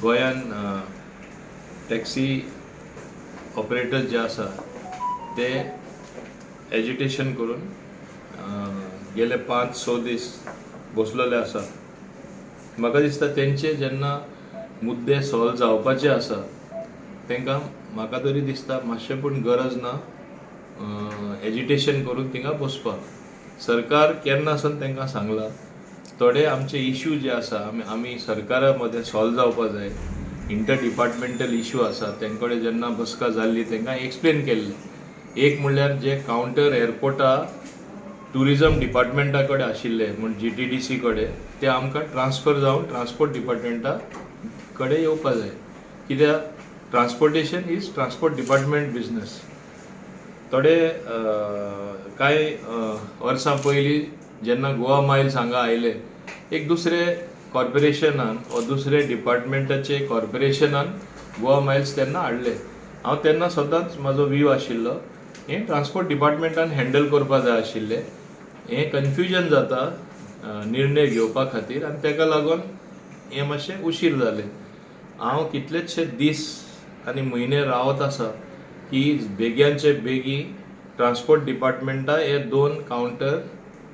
गोंयान taxi operators जे आसा ते एजिटेशन करून गेले 5-6 दीस बसलेले आसा. म्हाका दिसता तेंचे जेन्ना मुद्दे सॉल्व जावपाचे आसा तेंकां म्हाका तरी दिसता मातशें पूण गरज ना एजिटेशन करून थिंगा बसपाक. सरकार केन्नासून तेंकां सांगला थोडे आमचे इश्यू जे आसा आमी सरकारा मदें सॉल्व जावपाक जाय. इंटर डिपार्टमेंटल इश्यू आसा तेंकडे जेन्ना बसका जाल्ली तेंकां एक्सप्लेन केल्लें. एक म्हणल्यार जे कावंटर एअरपोर्टा टुरिजम डिपार्टमेंटा कडेन आशिल्ले म्हण GTDC कडेन ते आमकां ट्रान्सफर जावन ट्रान्सपोर्ट डिपार्टमेंटा कडेन येवपाक जाय. कित्याक transportation is transport department business. थोडे कांय वर्सां पयलीं जेन्ना गोवा मायल्स हांगा आयले एक दुसरे कॉर्पोरेशनान वा दुसरे डिपार्टमेंटाचे कॉर्पोरेशनान गोवा मायल्स तेन्ना हाडले. हांव तेन्ना सदांच म्हाजो व्यू आशिल्लो हें ट्रान्सपोर्ट डिपार्टमेंटान हँडल करपा जाय आशिल्लें. हें कन्फ्युजन जाता निर्णय घेवपा खातीर आनी तेका लागून हें मातशें उशीर जालें. हांव कितलेशे दीस आनी म्हयने रावत आसा की बेग्याचे बेगी ट्रान्सपोर्ट डिपार्टमेंटा हे 2 कावंटर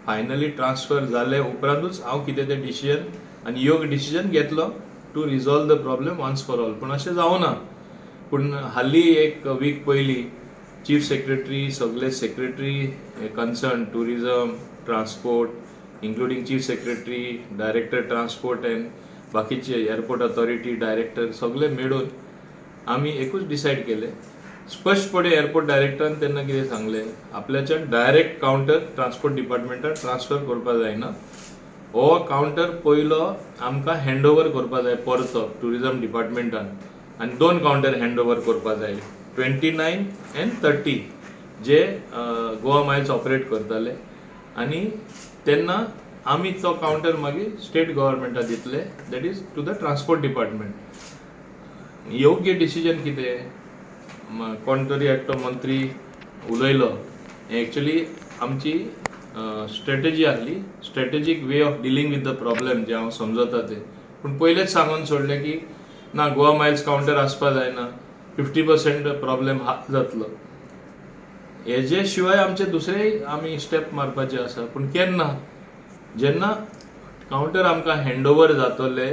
फायनली ट्रान्सफर जाले उपरांतूच हांव कितें तें डिसिजन आनी योग्य डिसिजन घेतलो to resolve the problem once for all. पूण अशें जावना. पूण हालीं एक वीक पयलीं चीफ सेक्रेटरी सगळे secretary concern tourism transport including chief secretary director transport and बाकीचे एअरपोर्ट अथॉरिटी डायरेक्टर सगळे मेळून आमी एकूच डिसायड केले. स्पश्टपणे एअरपोर्ट डायरेक्टरान तेन्ना कितें सांगलें आपल्याच्यान डायरेक्ट कावंटर ट्रान्सपोर्ट डिपार्टमेंटान ट्रान्सफर करपा जायना. हो कावंटर पयलो आमकां हँडओवर करपा जाय परतो टुरिजम डिपार्टमेंटान आनी 2 कावंटर हँडओवर करपा जाय 29 and 30 जे गोवा मायल्स ऑपरेट करताले. आनी तेन्ना आमी तो कावंटर मागीर स्टेट गव्हर्मेंटाक दितले that is to the transport department. योग्य डिसिजन कितें कोण तरी एकटो मंत्री उलयलो एक्चुअली आमची स्ट्रॅटेजी आसली strategic way of dealing with the problem जे हांव समजता ते. पूण पयलेच सांगून सोडलें की ना गोवा मायल्स कावंटर आसपा जायना 50% प्रॉब्लेम जातलो. हेजे शिवाय आमचे दुसरेय आमी स्टेप मारपाचे आसा. पूण केन्ना जेन्ना कावंटर आमकां हँडओवर जातले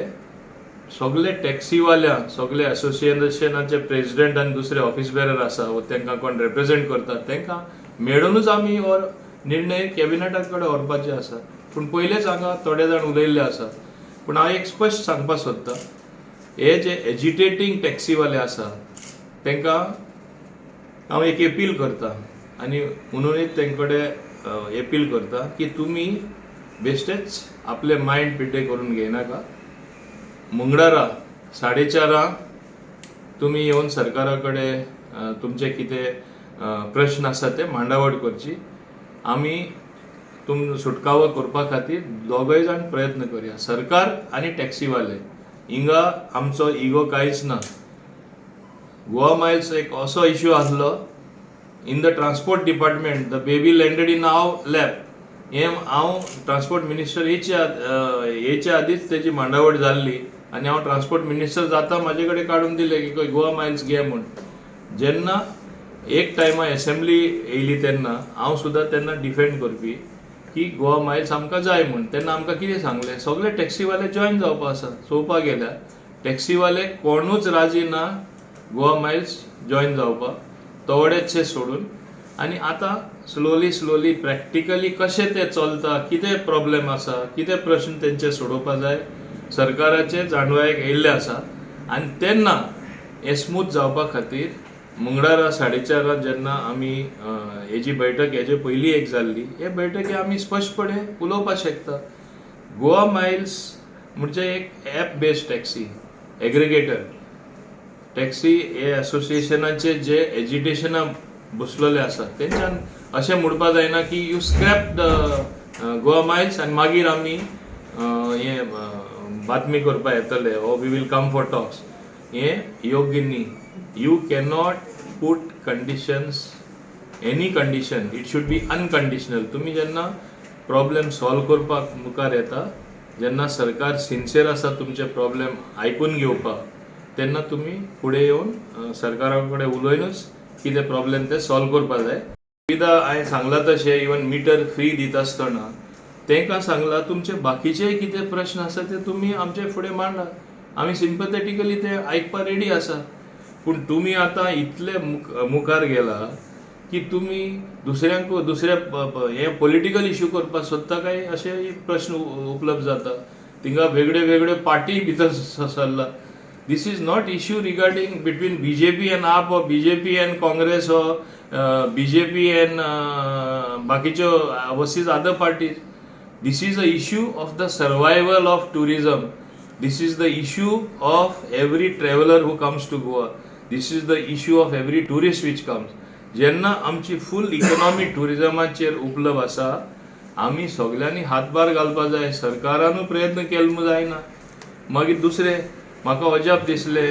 सगळे टॅक्सीवाल्यांक सगळे असोसिएशनाचे प्रेसिडेंट आनी दुसरे ऑफिस बेरर आसा वा तांकां कोण रिप्रेझेंट करता तांकां मेळूनच आमी हो निर्णय कॅबिनेटा कडेन व्हरपाचे आसा. पूण पयलेच हांगा थोडे जाण उलयल्ले आसा. पूण हांव एक स्पश्ट सांगपाक सोदतां हे जे एजिटेटींग टॅक्सीवाले आसा तांकां हांव एक अपील करता आनी म्हणूनच तेंकडे अपील करता की तुमी बेश्टेच आपले मायंड पिड्डे करून घेयनाका. मंगळारा 4:30 तुमी येवन सरकारा कडेन तुमचे कितें प्रश्न आसा ते मांडावळ करची. आमी सुटकावो करपा खातीर दोगूय जाण प्रयत्न करया सरकार आनी टॅक्सीवाले. हिंगा आमचो इगो कांयच ना. गोवा मायल्स एक असो इश्यू आसलो in the transport department the baby landed in our lab. हें हांव ट्रान्सपोर्ट मिनिस्टर येच्या आदींच तेजी मांडावळ जाल्ली आनी हांव ट्रान्सपोर्ट मिनिस्टर जाता म्हाजे कडेन काडून दिलें की गोवा मायल्स घे म्हूण. जेन्ना एक टायमा एसेंब्ली येयली तेन्ना हांव सुद्दां तेन्ना डिफेंड करपी की गोवा मायल्स आमकां जाय म्हूण. तेन्ना आमकां कितें सांगलें सगळे टॅक्सीवाले जॉयन जावपा आसा. चोवपाक गेल्यार टॅक्सीवाले कोणूच राजी ना गोवा मायल्स जॉयन जावपाक थोडेशे सोडून. आनी आतां स्लोली प्रॅक्टिकली कशें तें चलता कितें प्रॉब्लेम आसा कितें प्रश्न तेंचे सोडोवपा जाय सरकाराचे जाणवायेक येयल्ले आसा. आनी तेन्ना हें स्मूथ जावपा खातीर मंगळारा 4:30 जेन्ना आमी हेजी बैठक हेजे पयलीं एक जाल्ली हे बैठकी आमी स्पश्टपणे उलोवपाक शकता. गोवा मायल्स म्हणजे एक app based taxi aggregator taxi हे असोसिएशनाचे जे एजिटेशना बसलेले आसा तेंच्यान अशें म्हणपाक जायना की you scrap the Goa Miles आनी मागीर आमी हें बातमी करपाक येतले oh we will come for talks. हें योग्य न्ही. You cannot put conditions any condition. It should be unconditional. तुमी जेन्ना प्रॉब्लेम सॉल्व करपाक मुखार येता जेन्ना सरकार सिन्सियर आसा तुमचे प्रॉब्लेम आयकून घेवपाक तेन्ना तुमी फुडें येवन सरकारा कडेन उलयनूच कितें प्रॉब्लेम ते सॉल्व करपाक जाय. सुविधा हांवें सांगलां तशें इवन मिटर फ्री दिता आसतना तांकां सांगलां तुमचे बाकीचेय कितें प्रश्न आसा ते तुमी आमचे फुडें मांडा. आमी सिंपथेटिकली ते आयकपाक रेडी आसा. पूण तुमी आतां इतले मुखार गेला की तुमी दुसऱ्या हे पॉलिटिकल इश्यू करपाक सोदता काय अशे प्रश्न उपलब्ध जाता. थिंगा वेगळे वेगळे पार्टी भितर सरला. This is not issue regarding between BJP and AAP or BJP and Congress or BJP and bakicho versus other parties. This is a issue of the survival of tourism. This is the issue of every traveler who comes to Goa. This is the issue of every tourist which comes. जेन्ना आमची फुल economy टुरिजमाचेर उपलब्ध आसा आमी सगळ्यांनी हातभार घालपाक जाय. सरकारानूय प्रयत्न केलो जायना. मागीर दुसरे म्हाका अजाप दिसले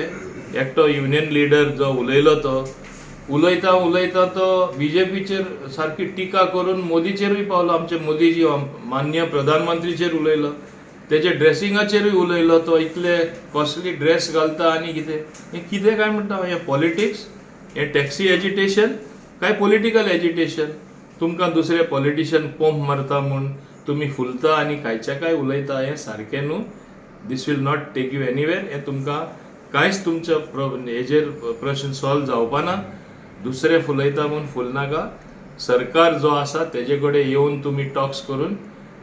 एकटो युनियन लिडर जो उलयलो तो उलयता तो बीजेपीचेर सारकी टिका करून मोदीचेरूय पावलो. आमचे मोदीजी माननीय प्रधानमंत्रीचेर उलयलो. तेजे ड्रेसिंगाचेरूय उलयलो. तो इतले कॉस्टली ड्रेस घालता आनी कितें काय म्हणटा हें पॉलिटिक्स, हें टॅक्सी एजिटेशन काय पॉलिटिकल एजिटेशन. तुमकां दुसरे पॉलिटिशियन पंप मारता म्हूण तुमी फुलता आनी कांयच्या काय उलयता हें सारकें न्हू. This will not take you anywhere. हें तुमकां कांयच तुमच्या हेजेर प्रश्न सॉल्व जावपाना. दुसरे फुलयता म्हूण फुलनाका. सरकार जो आसा तेजे कडेन येवन तुमी टॉक्स करून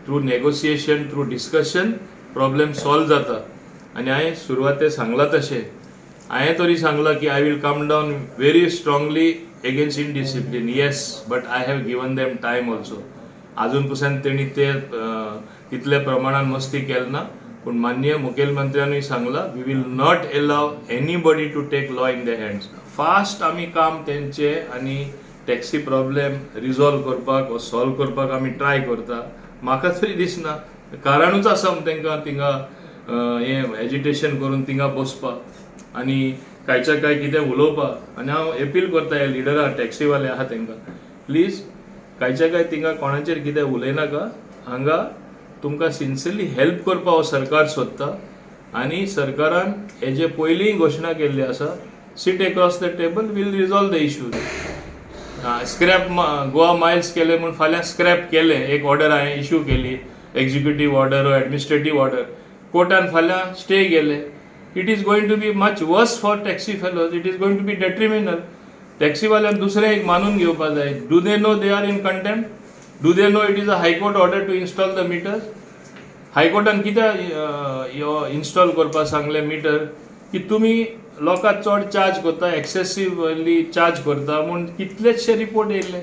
through negotiation through discussion problem solve जाता. आनी हांवें सुरवाते सांगलां तशें हांवें तरी सांगलां की I will come down very strongly against indiscipline. Yes, but I have given them time also. अजून पसून तेणी ते तितल्या प्रमाणात मस्ती केली ना. पण माननीय मुखेलमंत्र्यांनी सांगला we will not allow anybody to take law in the hands. Fast आमी काम तेंचे आनी टॅक्सी प्रॉब्लेम रिजॉल्व करपाक वा सॉल्व करपाक आमी ट्राय करता. म्हाका तरी दिसना कारणूच आसा तांकां थिंगा हें एजिटेशन करून थिंगा बसपाक आनी कांयच्या काय कितें उलोवपाक. आनी हांव एपील करता हे लिडराक टॅक्सीवाले आहा तांकां प्लीज कांयच्या काय थिंगा कोणाचेर कितें उलयनाका. हांगा तुमकां सिन्सियरली हेल्प करपाक हो सरकार सोदता. आनी सरकारान हेजे पयलीं घोशणा केल्ली आसा seat across the table will resolve the issues. Scrap Goa Miles केले म्हूण फाल्यां स्क्रॅप केले. एक ऑर्डर हांवें इश्यू केली एक्झिक्युटीव ऑर्डर वा एडमिनिस्ट्रेटीव ऑर्डर. कोर्टान फाल्यां स्टे गेले. It is going to be much worse for taxi fellows. It is going to be detrimental. टॅक्सीवाल्यान दुसरें एक मानून घेवपाक जाय. Do they know they are in contempt? Do they know it is a high court order to install the meter? हायकोर्टान कित्याक install करपाक सांगले मिटर की तुमी लोकांक चड चार्ज करता, एक्सेसिवली चार्ज करता म्हूण कितलेशे रिपोर्ट येयले.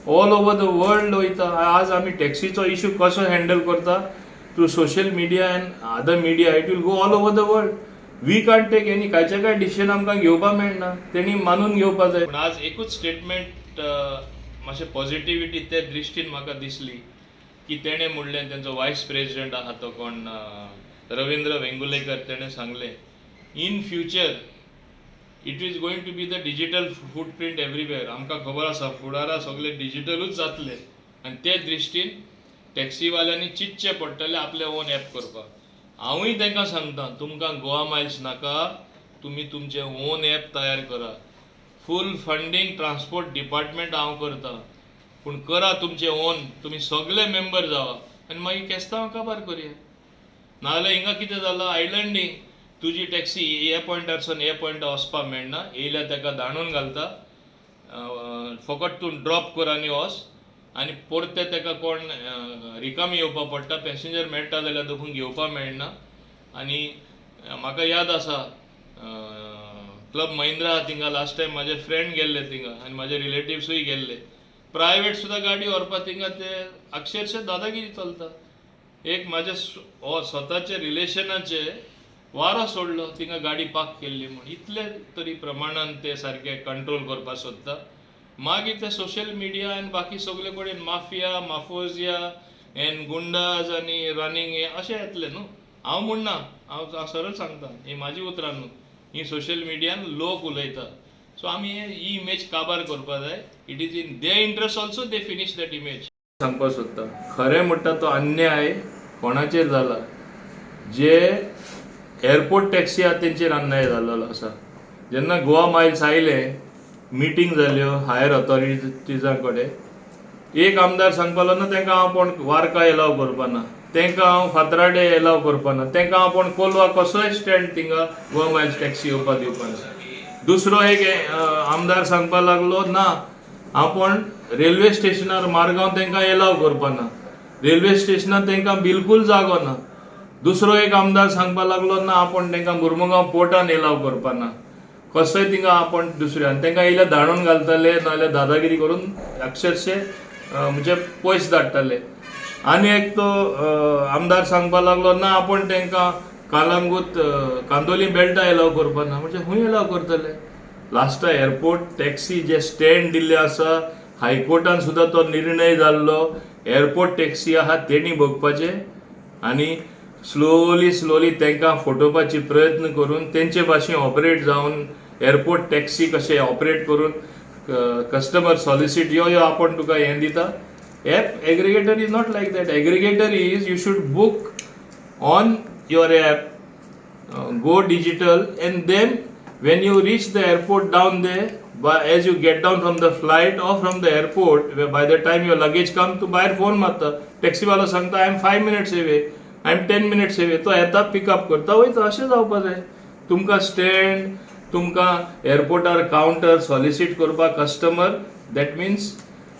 ऑल ओवर द वर्ल्ड वयता. आज आमी टॅक्सीचो इश्यू कसो हँडल करता through social media and other media. It will go all over the world. We can't take any कांयचे काय डिसिजन आमकां घेवपाक मेळना. तेणी मानून घेवपाक जाय. पूण आज एकूच स्टेटमेंट मातशें पॉझिटिव्हिटी ते दृश्टीन म्हाका दिसली की तेणें म्हणलें तेंचो वायस प्रेसिडेंट आहा तो कोण रवींद्र वेंगुर्लेकर तेणें सांगलें in future it is going to be the digital footprint everywhere. आमकां खबर आसा फुडारा सगळें डिजिटलूच जातलें आनी ते दृश्टीन टॅक्सीवाल्यांनी चिंतचें पडटलें आपलें ओन एप करपाक. हांवूय तांकां सांगता तुमकां गोवा मायल्स नाका. तुमी तुमचें ओन एप तयार करा. फूल फंडींग ट्रान्सपोर्ट डिपार्टमेंट हांव करता. पूण करा तुमचें ओन. तुमी सगळे मेंबर जावा आनी मागीर केस्तांव काबार करया. नाजाल्यार हिंगा कितें जालां आयलंडींग तुजी टॅक्सी हे पॉयंटारसून हे पॉयंटार वचपाक मेळना. येयल्यार ताका धाडून घालता. फकत तूं ड्रॉप कर आनी वच आनी परते ताका कोण रिकामी येवपाक पडटा. पॅसेंजर मेळटा जाल्यार देखून घेवपाक मेळना. आनी म्हाका याद आसा क्लब महिंद्रा थिंगा लास्ट टायम म्हाजे फ्रेंड गेल्ले थिंगा आनी म्हाजे रिलेटिव्सूय गेल्ले. प्रायवेट सुद्दां गाडी व्हरपाक थिंगा ते अक्षरशः दादागिरी चलता. एक म्हाजे स्वताचे रिलेशनाचे वारो सोडलो थिंगा गाडी पार्क केल्ली म्हूण. इतले तरी प्रमाणान ते सारके कंट्रोल करपाक सोदता. मागीर ते सोशल मिडिया आनी बाकी सगळे कडेन माफिया माफोजिया एन गुंडाज आनी रनिंग हे अशें येतले न्हू. हांव म्हणना. हांव सरळ सांगता ही म्हाजी उतरां न्हू. ही सोशल मिडियान लोक उलयता. सो आमी ही इमेज काबार करपाक जाय. It is in they interest also they finish that image. सांगपाक सोदता खरें म्हणटा तो अन्याय कोणाचेर जाला जे एअरपोर्ट टॅक्सी हा तेंचेर अन्याय जाल्लो आसा. जेन्ना गोवा मायल्स आयले, मिटींग जाल्यो हायर ऑथॉरिटीजां कडेन, एक आमदार सांगपालो ना तांकां हांव कोण वार्का एलाव करपा ना, तांकां हांव फातराडे एलाव करपा ना, तांकां हांव कोण कोलवा कसोय स्टँड थिंगा गोवा मायल्स टॅक्सी येवपा दिवपा ना. दुसरो एक आमदार सांगपा लागलो ना आपण रेल्वे स्टेशनार मारगांव तांकां एलाव करपा ना, रेल्वे स्टेशनार तांकां बिलकुल जागो ना. दुसरो एक आमदार सांगपा लागलो ना आपण तांकां मुर्मुगांव पोर्टान एलाव करपा ना, कसोय थिंगा आपण दुसऱ्यान तांकां इल्ले धाडून घालतले नाजाल्यार दादागिरी करून अक्षरशः म्हणजे पयस धाडटले. आनी एक तो आमदार सांगपा लागलो ना आपण तांकां कालांगूट कांदोली बेल्टा एलाव करपा ना, म्हणजे खूंय एलाव करतले. लास्ट एअरपोर्ट टॅक्सी जे स्टँड दिल्ले आसा, हायकोर्टान सुद्दां तो निर्णय जाल्लो, एअरपोर्ट टॅक्सी आहा तेणी भोगपाचे आनी स्लोली तांकां फटोवपाची प्रयत्न करून तेंचे भाशेन ऑपरेट जावन एअरपोर्ट टॅक्सी कशें ऑपरेट करून कस्टमर सॉलिसीट यो आपण तुका हें दिता. App aggregator is not like that. Aggregator is you should book on your app, go digital, and then when you reach the airport down there, as you get down from the flight or from the airport, by the time your luggage come to बाहेर phone मारता, taxi वालो सांगता I am 5 minutes away, I am 10 minutes away, तो येता pickup करता वयता. अशें जावपा जाय. तुमकां स्टँड, तुमकां एअरपोर्टार काउंटर सॉलिसीट करपा customer, that means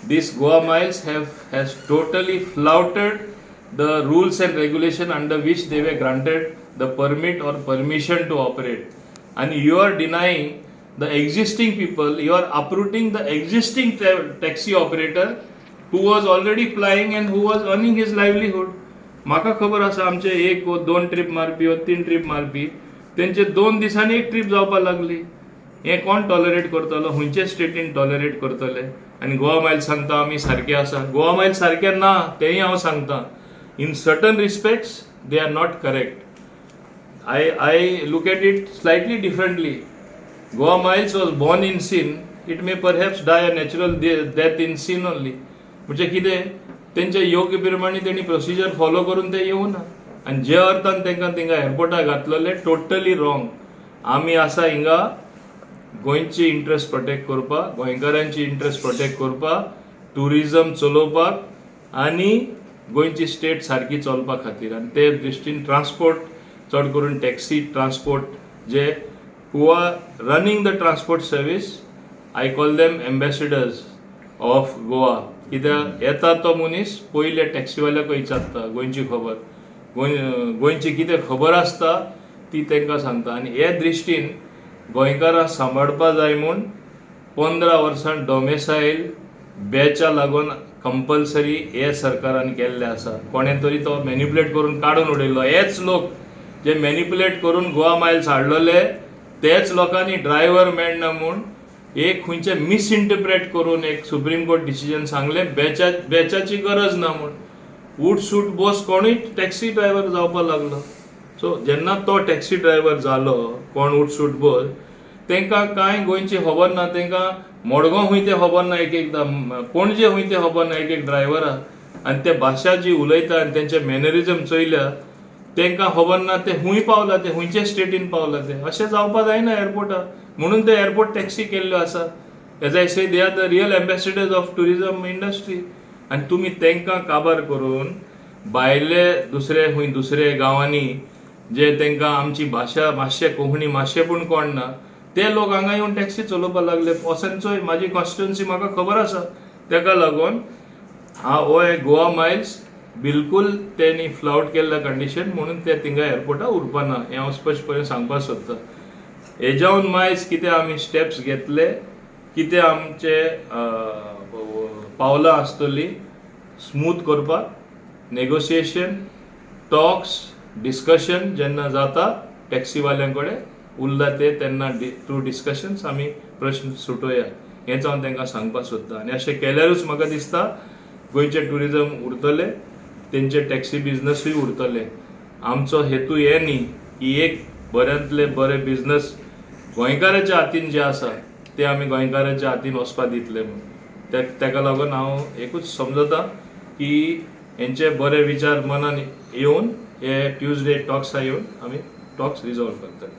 this Goa Miles has totally flouted the rules and regulation under which they were granted the permit or permission to operate, and you are denying the existing people, you are uprooting the existing taxi operator who was already flying and who was earning his livelihood. म्हाका खबर आसा आमचे एक दोन trip मारपी वा 3 trip मारपी तेंचे 2 दिसांनी एक ट्रीप जावपा लागली. हे कोण टॉलरेट करतलो, खंयचे स्टेटीन टॉलरेट करतले. आनी गोवा मायल्स सांगता आमी सारके आसा. गोवा मायल्स सारके ना तेंय हांव सांगता. In certain respects they are not correct. I look at it slightly differently. Goa Miles was born in sin, it may perhaps die a natural death in sin only. म्हणजे कितें तेंच्या योग्य प्रमाणे तेणी प्रोसिजर फॉलो करून ते येवना. आनी जे अर्थान तांकां थिंगा एअरपोर्टार घातलेले टोटली रॉंग. आमी आसा हिंगा गोंयची इंट्रस्ट प्रोटेक्ट करपाक, गोंयकारांची इंट्रस्ट प्रोटेक्ट करपाक, टुरिजम चलोवपाक आनी गोंयची स्टेट सारकी चलपा खातीर. आनी ते दृश्टीन ट्रान्सपोर्ट चड करून टॅक्सी ट्रान्सपोर्ट जे who are running the transport service, I call them ambassadors of Goa. कित्याक येता तो मनीस पयले टॅक्सीवाल्याक विचारता गोंयची खबर, गोंयची कितें खबर आसता ती तांकां सांगता. आनी हे दृश्टीन गोंयकारां सांबाळपा जाय म्हूण 15 वर्सां डॉमेसायल बॅचा लागून कंपल्सरी हे सरकारान केल्ले आसा. कोणें तरी तो मॅन्युपुलेट करून काडून उडयलो. हेच लोक जे मॅन्युपुलेट करून गोवा मायल्स हाडलेले तेच लोकांनी ड्रायव्हर मेळना म्हूण एक खंयचे मिसइंटरप्रेट करून एक सुप्रीम कोर्ट डिसिजन सांगलें बॅचाची गरज ना म्हूण. उठ सूट बोस कोणूय टॅक्सी ड्रायव्हर जावपा लागलो. सो जेन्ना तो टॅक्सी ड्रायव्हर जालो कोण उठ सूट बोस, तांकां कांय गोंयची खबर ना. तांकां मडगांव खंय ते खबर ना, एक एकदां पणजे खंय ते खबर ना एक एक ड्रायव्हराक. आनी ते भाशा जी उलयता आनी तेंचे मॅनरिजम चोयल्या तांकां खबर ना ते खूंय पावला, ते खंयचे स्टेटीन पावला. ते अशें जावपा जायना एअरपोर्टार. म्हणून ते एअरपोर्ट टॅक्सी केल्ल्यो आसा. As I say they are the real ambassadors of tourism industry. आनी तुमी तांकां काबार करून भायले दुसरे गांवांनी जे तांकां आमची भाशा मातशें कोंकणी मातशें पूण कळना ते लोक हांगा येवन टॅक्सी चलोवपाक लागले. वसंतचोय म्हाजी कॉन्स्टिट्युएन्सी म्हाका खबर आसा. ताका लागून हो गोवा मायल्स बिलकुल तेणी फ्लावट केल्ल्या कंडिशन म्हणून ते थिंगा एअरपोर्टार उरपाना. हें हांव स्पश्टपणे सांगपाक सोदतां. हेज्यावन मायज कितें आमी स्टेप्स घेतले, कितें आमचे पावलां आसतलीं स्मूथ करपाक, नेगोशिएशन, टॉक्स, डिस्कशन जेन्ना जाता टॅक्सीवाल्यां कडेन उरला ते तेन्ना थ्रू डिस्कशन्स आमी प्रश्न सुटोवया हेंच हांव तांकां सांगपाक सोदतां. आनी अशें केल्यारूच म्हाका दिसता गोंयचें टुरिजम उरतलें, तेंचे टॅक्सी बिजनसूय उरतलें. आमचो हेतू हे न्ही की एक बऱ्यांतले बरें बिजनस गोंयकाराच्या हातीन जें आसा तें आमी गोंयकाराच्या हातीन वचपाक दितले म्हूण. ताका लागून हांव एकूच समजता की हेंचे बरे विचार मनान येवन हे ट्युजडे टॉक्सा येवन आमी टॉक्स रिजॉल्व करतले.